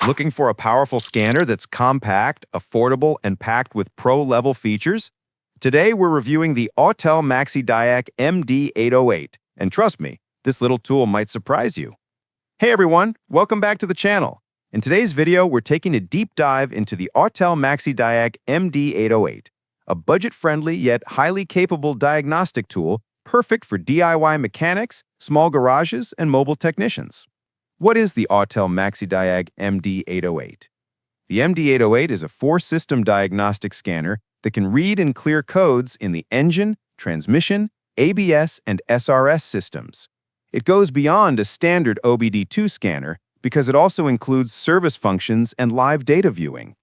Looking for a powerful scanner that's compact, affordable, and packed with pro-level features? Today, we're reviewing the Autel MaxiDiag MD808, and trust me, this little tool might surprise you. Hey everyone, welcome back to the channel. In today's video, we're taking a deep dive into the Autel MaxiDiag MD808, a budget-friendly yet highly capable diagnostic tool perfect for DIY mechanics, small garages, and mobile technicians. What is the Autel MaxiDiag MD808? The MD808 is a four-system diagnostic scanner that can read and clear codes in the engine, transmission, ABS, and SRS systems. It goes beyond a standard OBD2 scanner because it also includes service functions and live data viewing.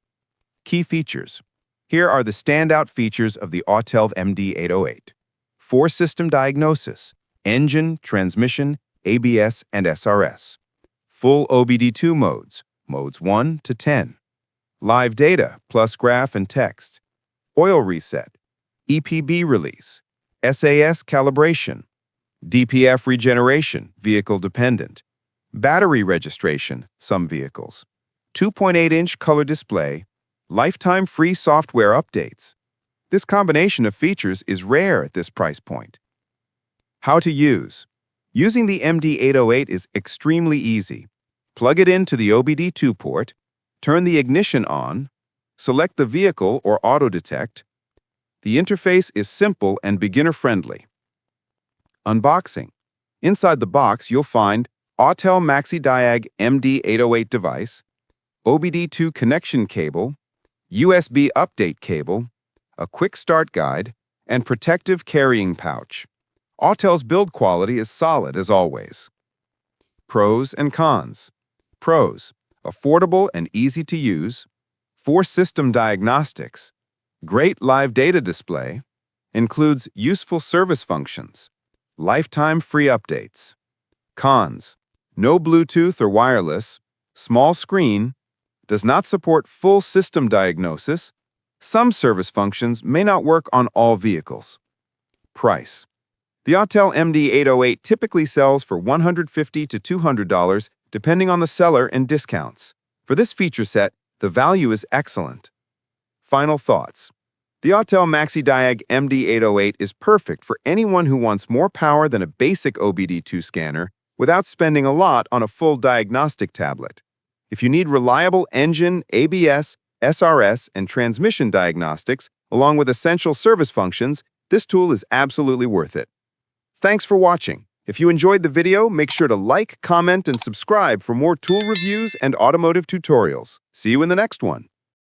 Key features. Here are the standout features of the Autel MD808. Four-system diagnosis, engine, transmission, ABS, and SRS. Full OBD2 modes, modes 1 to 10. Live data, plus graph and text. Oil reset, EPB release, SAS calibration, DPF regeneration, vehicle dependent. Battery registration, some vehicles. 2.8-inch color display, lifetime free software updates. This combination of features is rare at this price point. How to use. Using the MD808 is extremely easy. Plug it into the OBD2 port, turn the ignition on, select the vehicle or auto detect. The interface is simple and beginner-friendly. Unboxing. Inside the box, you'll find Autel MaxiDiag MD808 device, OBD2 connection cable, USB update cable, a quick start guide, and protective carrying pouch. Autel's build quality is solid as always. Pros and cons. Pros: affordable and easy to use, four-system diagnostics, great live data display, includes useful service functions, lifetime free updates. Cons: no Bluetooth or wireless, small screen, does not support full system diagnosis, some service functions may not work on all vehicles. Price. The Autel MD808 typically sells for $150 to $200 depending on the seller and discounts. For this feature set, the value is excellent. Final thoughts. The Autel MaxiDiag MD808 is perfect for anyone who wants more power than a basic OBD2 scanner without spending a lot on a full diagnostic tablet. If you need reliable engine, ABS, SRS, and transmission diagnostics, along with essential service functions, this tool is absolutely worth it. Thanks for watching. If you enjoyed the video, make sure to like, comment, and subscribe for more tool reviews and automotive tutorials. See you in the next one.